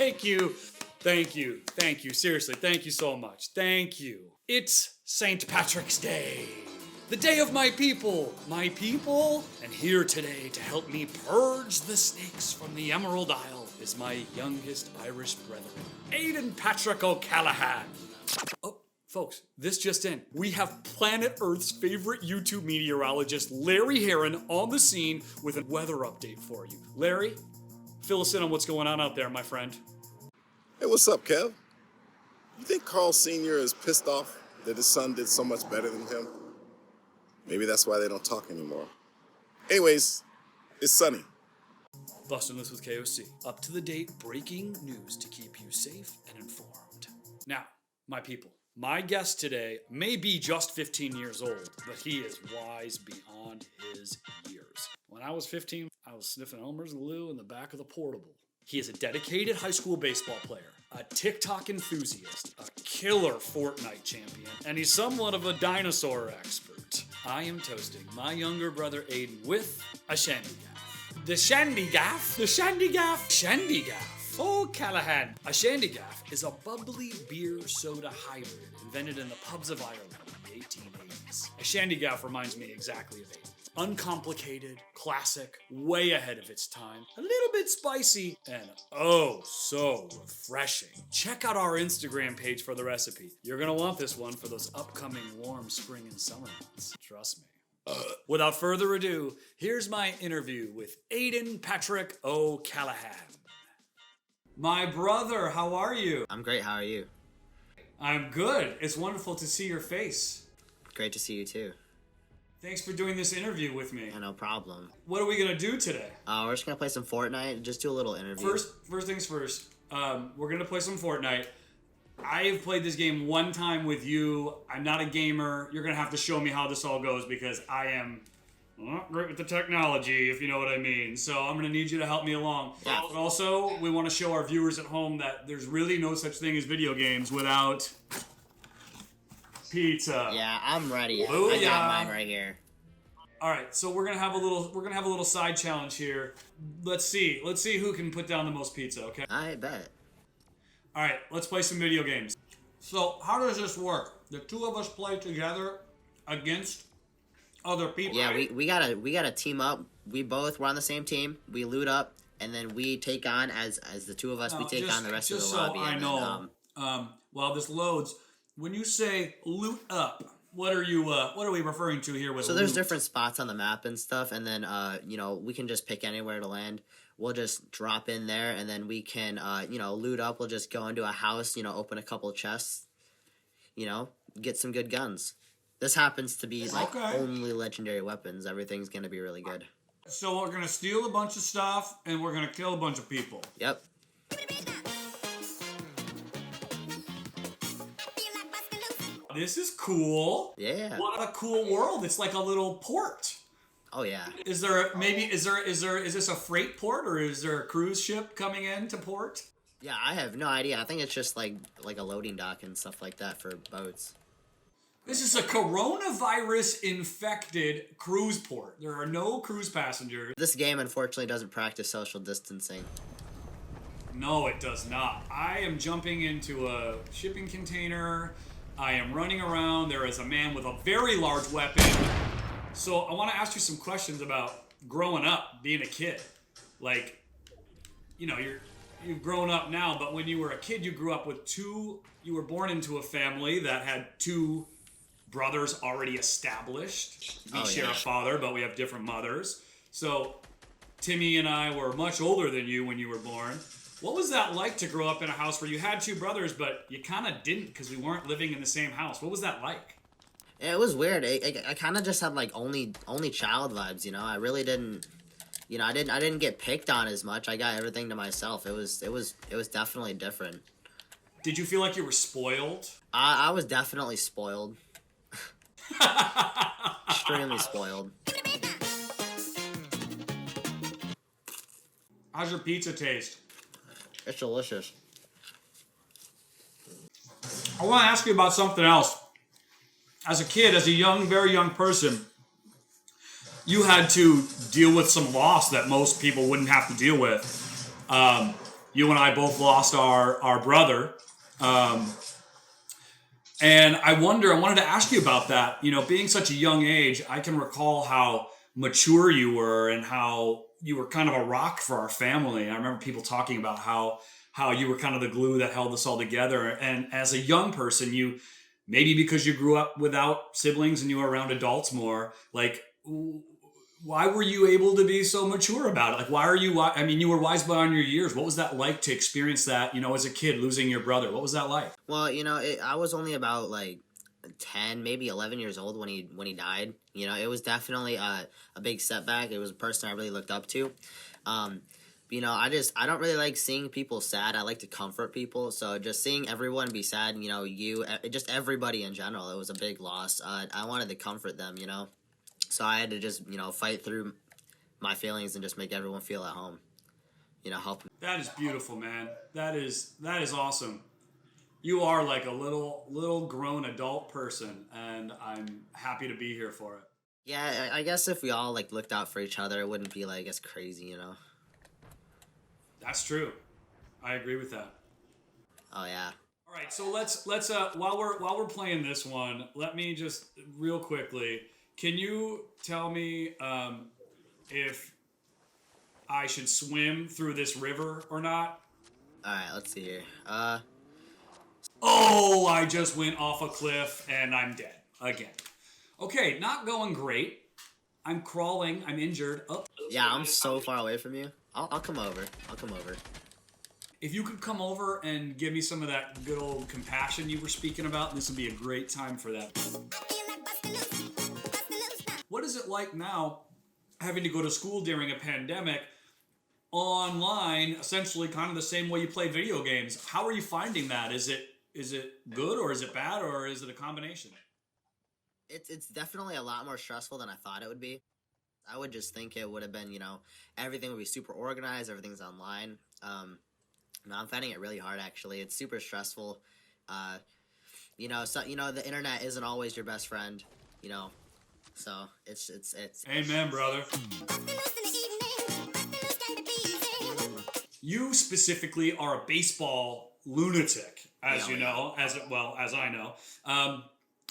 Thank you. Seriously, thank you so much. Thank you. It's St. Patrick's Day. The day of my people, and here today to help me purge the snakes from the Emerald Isle is my youngest Irish brethren, Aidan Patrick O'Callaghan. Oh, folks, this just in. We have planet Earth's favorite YouTube meteorologist, Larry Heron, on the scene with a weather update for you. Larry, fill us in on what's going on out there, my friend. Hey, what's up, Kev? You think Carl Sr. is pissed off that his son did so much better than him? Maybe that's why they don't talk anymore. Anyways, it's sunny. Bustin' Loose with KOC. Up to the date breaking news to keep you safe and informed. Now, my people, my guest today may be just 15 years old, but he is wise beyond his years. When I was 15, I was sniffing Elmer's glue in the back of the portable. He is a dedicated high school baseball player, a TikTok enthusiast, a killer Fortnite champion, and he's somewhat of a dinosaur expert. I am toasting my younger brother Aidan with a Shandygaff. The Shandygaff. Oh, Callahan. A Shandygaff is a bubbly beer soda hybrid invented in the pubs of Ireland in the 1880s. A Shandygaff reminds me exactly of Aidan. Uncomplicated, classic, way ahead of its time, a little bit spicy, and oh so refreshing. Check out our Instagram page for the recipe. You're gonna want this one for those upcoming warm spring and summer months. Trust me. Without further ado, here's my interview with Aidan Patrick O'Callaghan. My brother, how are you? I'm great, how are you? I'm good. It's wonderful to see your face. Great to see you too. Thanks for doing this interview with me. Yeah, no problem. What are we gonna do today? We're just gonna play some Fortnite and just do a little interview. First things first. We're gonna play some Fortnite. I have played this game one time with you. I'm not a gamer. You're gonna have to show me how this all goes because I am not great with the technology, if you know what I mean. So I'm gonna need you to help me along. Yeah. But also, we want to show our viewers at home that there's really no such thing as video games without pizza. Yeah, I'm ready. Booyah. I got mine right here. All right, so we're gonna have a little side challenge here. Let's see who can put down the most pizza. Okay. I bet. All right, let's play some video games. So how does this work? The two of us play together against other people. Yeah, right? we gotta team up. We're on the same team. We loot up, and then we take on as the two of us. We take on the rest of the lobby. Just so I know, while this loads, when you say loot up, what are we referring to here with? So there's different spots on the map and stuff, and then we can just pick anywhere to land. We'll just drop in there, and then we can loot up. We'll just go into a house, open a couple of chests, get some good guns. This happens to be only legendary weapons. Everything's gonna be really good. So we're gonna steal a bunch of stuff, and we're gonna kill a bunch of people. Yep. This is cool. Yeah. What a cool world. It's like a little port. Oh yeah. Is this a freight port or is there a cruise ship coming into port? Yeah, I have no idea. I think it's just like a loading dock and stuff like that for boats. This is a coronavirus-infected cruise port. There are no cruise passengers. This game, unfortunately, doesn't practice social distancing. No, it does not. I am jumping into a shipping container. I am running around. There is a man with a very large weapon. So I want to ask you some questions about growing up, being a kid. Like, you've grown up now, but when you were a kid, you grew up with you were born into a family that had two brothers already established. We share a father, but we have different mothers. So Timmy and I were much older than you when you were born. What was that like to grow up in a house where you had two brothers, but you kind of didn't because we weren't living in the same house? What was that like? It was weird. I kind of just had like only child vibes. I really didn't. I didn't get picked on as much. I got everything to myself. It was definitely different. Did you feel like you were spoiled? I was definitely spoiled. Extremely spoiled. How's your pizza taste? It's delicious. I want to ask you about something else. As a kid, as a very young person, you had to deal with some loss that most people wouldn't have to deal with. You and I both lost our brother. And I wanted to ask you about that. You know, being such a young age, I can recall how mature you were and how you were kind of a rock for our family. I remember people talking about how you were kind of the glue that held us all together. And as a young person, you maybe because you grew up without siblings and you were around adults more, like why were you able to be so mature about it? Like, why are you? I mean, you were wise beyond your years. What was that like to experience that? You know, as a kid, losing your brother. What was that like? Well, I was only about like 10, maybe 11 years old when he died. You know, it was definitely a big setback. It was a person I really looked up to. I don't really like seeing people sad. I like to comfort people. So just seeing everyone be sad, just everybody in general, it was a big loss. I wanted to comfort them, So I had to just, fight through my feelings and just make everyone feel at home. Help them. That is beautiful, man. That is awesome. You are like a little grown adult person, and I'm happy to be here for it. Yeah, I guess if we all like looked out for each other, it wouldn't be like as crazy, That's true. I agree with that. Oh yeah. All right, so let's while we're playing this one, let me just real quickly. Can you tell me if I should swim through this river or not? All right, let's see here. Oh, I just went off a cliff and I'm dead again. Okay, not going great. I'm crawling. I'm injured. Oh. Yeah, I'm so far away from you. I'll come over. If you could come over and give me some of that good old compassion you were speaking about, this would be a great time for that. What is it like now having to go to school during a pandemic online, essentially kind of the same way you play video games? How are you finding that? Is it good or is it bad or is it a combination? It's definitely a lot more stressful than I thought it would be. I would just think it would have been, everything would be super organized, everything's online. No, I'm finding it really hard actually. It's super stressful. The internet isn't always your best friend, So it's Amen, brother. You specifically are a baseball lunatic, as you know, as I know.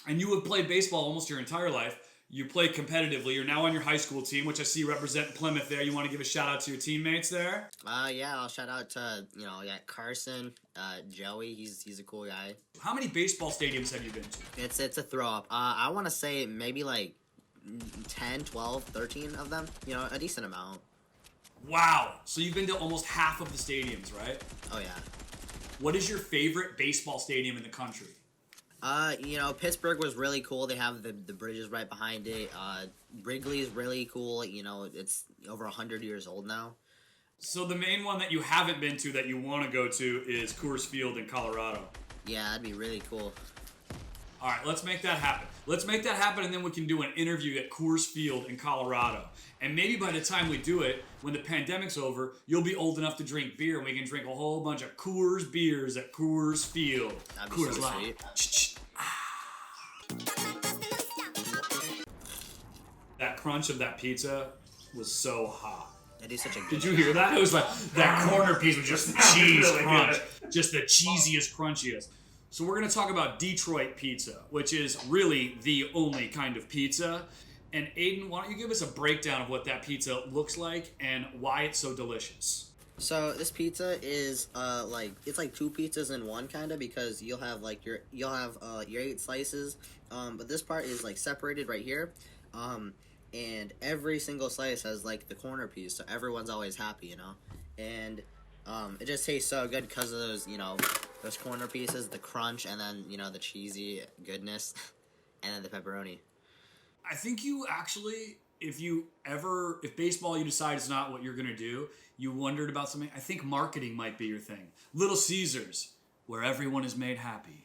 And you have played baseball almost your entire life. You play competitively. You're now on your high school team, which I see represent Plymouth there. You want to give a shout out to your teammates there? Yeah, I'll shout out to, Carson, Joey. He's a cool guy. How many baseball stadiums have you been to? It's a throw up. I want to say maybe like 10, 12, 13 of them. A decent amount. Wow. So you've been to almost half of the stadiums, right? Oh, yeah. What is your favorite baseball stadium in the country? Pittsburgh was really cool. They have the bridges right behind it. Wrigley's really cool. It's over 100 years old now. So the main one that you haven't been to that you want to go to is Coors Field in Colorado. Yeah, that'd be really cool. All right, let's make that happen. And then we can do an interview at Coors Field in Colorado. And maybe by the time we do it, when the pandemic's over, you'll be old enough to drink beer, and we can drink a whole bunch of Coors beers at Coors Field. That'd be Coors so Light. sweet. That crunch of that pizza was so hot. That is such a good Did you hear that? It was like that corner piece was just the cheese crunch. Just the cheesiest, crunchiest. So we're going to talk about Detroit pizza, which is really the only kind of pizza. And Aidan, why don't you give us a breakdown of what that pizza looks like and why it's so delicious? So this pizza is it's like two pizzas in one kind of, because you'll have your 8 slices, but this part is like separated right here, and every single slice has like the corner piece, so everyone's always happy, and it just tastes so good because of those corner pieces, the crunch, and then the cheesy goodness, and then the pepperoni. I think you actually, if baseball you decide is not what you're going to do, you wondered about something, I think marketing might be your thing. Little Caesars, where everyone is made happy.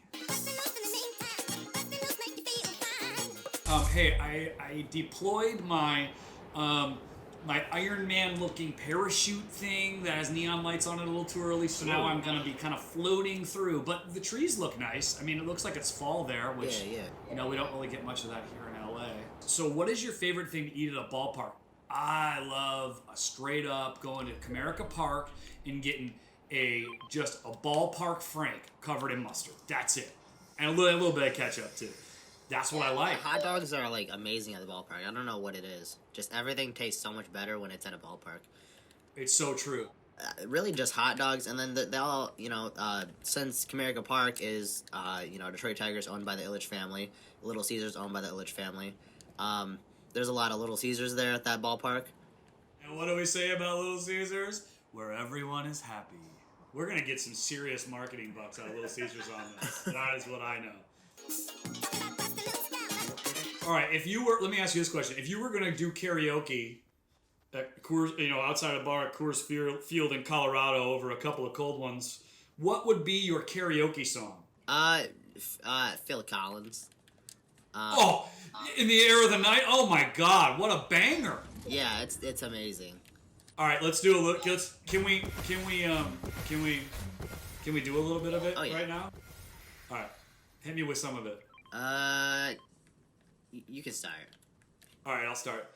Hey, I deployed my Iron Man looking parachute thing that has neon lights on it a little too early, so now I'm going to be kind of floating through. But the trees look nice. I mean, it looks like it's fall there, which, we don't really get much of that here in LA. So what is your favorite thing to eat at a ballpark? I love straight up going to Comerica Park and getting just a ballpark Frank covered in mustard. That's it. And a little bit of ketchup too. That's what I like. Hot dogs are like amazing at the ballpark. I don't know what it is. Just everything tastes so much better when it's at a ballpark. It's so true. Really just hot dogs, and then they'll, since Comerica Park is, Detroit Tigers owned by the Ilitch family, Little Caesars owned by the Ilitch family, there's a lot of Little Caesars there at that ballpark. And what do we say about Little Caesars? Where everyone is happy. We're going to get some serious marketing bucks out of Little Caesars on this. That is what I know. All right, let me ask you this question. If you were going to do karaoke at Coors, outside a bar at Coors Field in Colorado over a couple of cold ones, what would be your karaoke song? Phil Collins. In the Air of the Night? Oh my God, what a banger! Yeah, it's amazing. All right, let's do a little. Can we do a little bit of it right now? All right, hit me with some of it. You can start. All right, I'll start.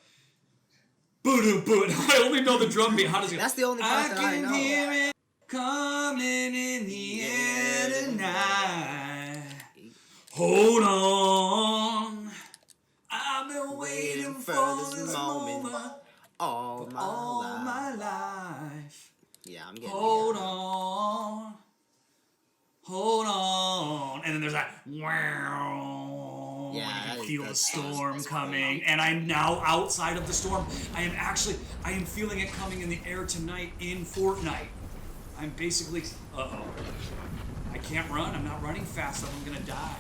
Boo boo. I only know the drum beat. How does it? That's the only part that I know. I can hear it coming in the air tonight. Hold on, I've been waiting for this moment all my life. Yeah, I'm getting. Hold on, and then there's that wow. Yeah, and you can feel the that's storm coming, and I'm now outside of the storm. I am feeling it coming in the air tonight in Fortnite. I'm basically, I can't run. I'm not running fast enough. I'm gonna die.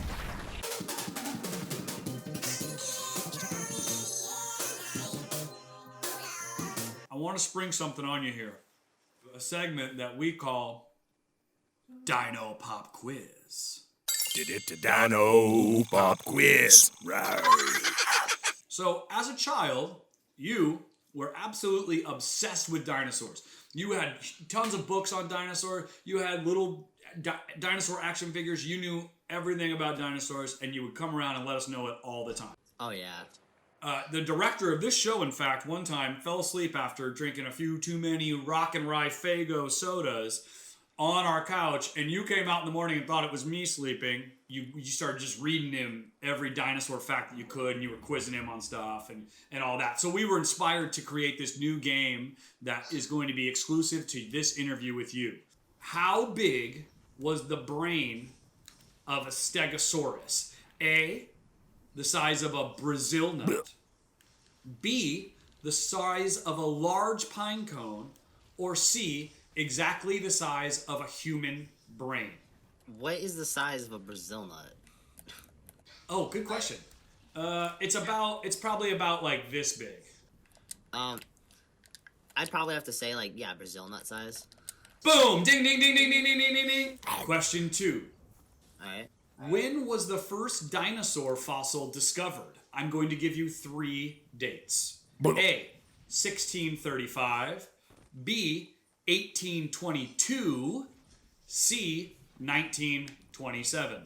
I want to spring something on you here. A segment that we call Dino Pop Quiz. Dino Pop Quiz. Right. So, as a child, you were absolutely obsessed with dinosaurs. You had tons of books on dinosaurs. You had little dinosaur action figures. You knew everything about dinosaurs, and you would come around and let us know it all the time. Oh, yeah. The director of this show, in fact, one time fell asleep after drinking a few too many Rock and Rye Faygo sodas on our couch, and you came out in the morning and thought it was me sleeping. You started just reading him every dinosaur fact that you could, and you were quizzing him on stuff and all that. So we were inspired to create this new game that is going to be exclusive to this interview with you. How big was the brain of a Stegosaurus? A, the size of a Brazil nut. B, the size of a large pine cone. Or C, exactly the size of a human brain. What is the size of a Brazil nut? Oh, good question. It's probably about like this big. I'd probably have to say Brazil nut size. Boom! Ding ding ding ding ding ding ding ding ding. Question 2. Alright. When was the first dinosaur fossil discovered? I'm going to give you 3 dates. A, 1635. B, 1822. C, 1927.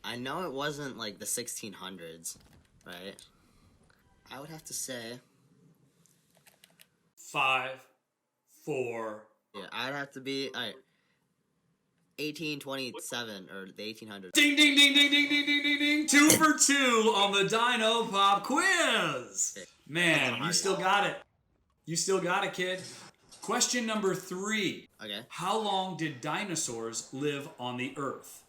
I know it wasn't like the 1600s, right? I would have to say 5, 4. Yeah, I'd have to be 1827 or the 1800s. Ding ding ding ding ding ding ding ding ding. 2 for 2 on the Dino Pop Quiz. Man, you still got it. You still got it, kid. Question number 3. Okay. How long did dinosaurs live on the Earth?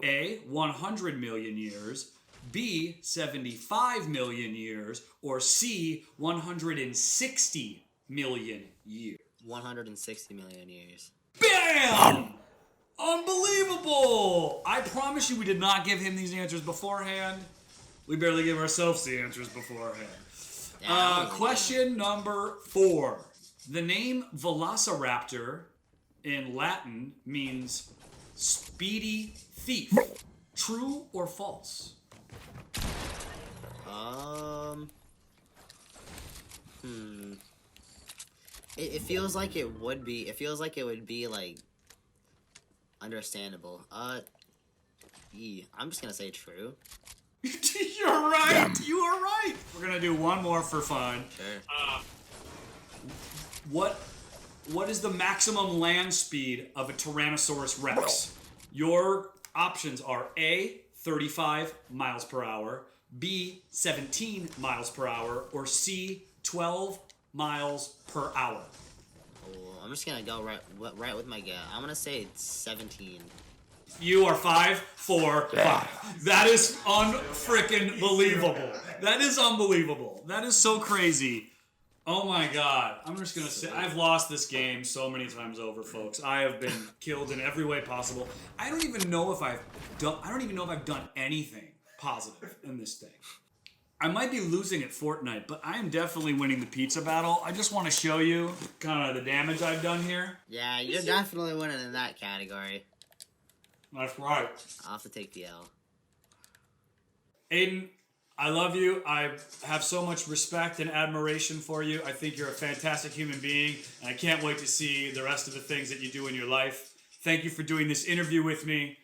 A, 100 million years. B, 75 million years. Or C, 160 million years. 160 million years. Bam! Unbelievable! I promise you we did not give him these answers beforehand. We barely gave ourselves the answers beforehand. Question number 4. The name Velociraptor in Latin means speedy thief. True or false? It feels like it would be. It feels like it would be like understandable. I'm just gonna say true. You're right. You are right. We're gonna do one more for fun. Sure. what is the maximum land speed of a Tyrannosaurus Rex? Your options are A, 35 miles per hour, B, 17 miles per hour, or C, 12 miles per hour. Oh, I'm just gonna go right with my gut. I'm gonna say 17. You are 5 for 5. That is unfreaking believable. That is unbelievable. That is so crazy. Oh my god. I'm just gonna say I've lost this game so many times over, folks. I have been killed in every way possible. I don't even know if I've done anything positive in this thing. I might be losing at Fortnite, but I am definitely winning the pizza battle. I just want to show you kind of the damage I've done here. Yeah, you're definitely winning in that category. That's right. I'll have to take the L. Aidan, I love you. I have so much respect and admiration for you. I think you're a fantastic human being, and I can't wait to see the rest of the things that you do in your life. Thank you for doing this interview with me.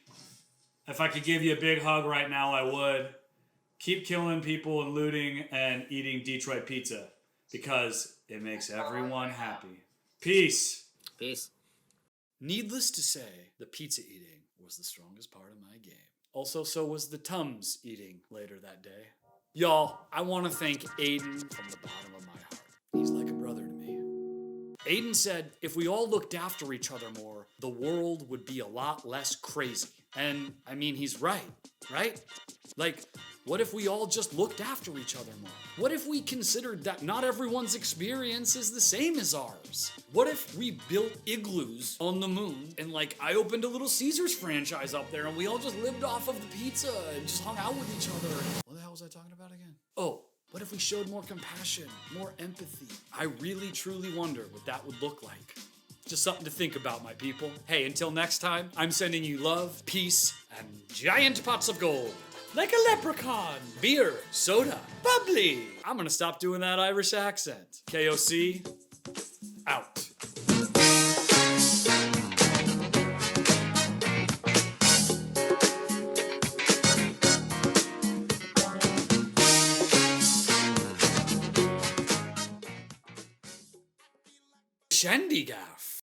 If I could give you a big hug right now, I would. Keep killing people and looting and eating Detroit pizza because it makes everyone happy. Peace. Peace. Needless to say, the pizza eating was the strongest part of my game. Also, so was the Tums eating later that day. Y'all, I want to thank Aidan from the bottom of my heart. He's like a brother to me. Aidan said if we all looked after each other more, the world would be a lot less crazy. And, I mean, he's right? Like, what if we all just looked after each other more? What if we considered that not everyone's experience is the same as ours? What if we built igloos on the moon and I opened a Little Caesars franchise up there and we all just lived off of the pizza and just hung out with each other? What the hell was I talking about again? Oh, what if we showed more compassion, more empathy? I really truly wonder what that would look like. Just something to think about, my people. Hey, until next time, I'm sending you love, peace, and giant pots of gold. Like a leprechaun. Beer, soda, bubbly. I'm gonna stop doing that Irish accent. KOC, out. Shandygaff.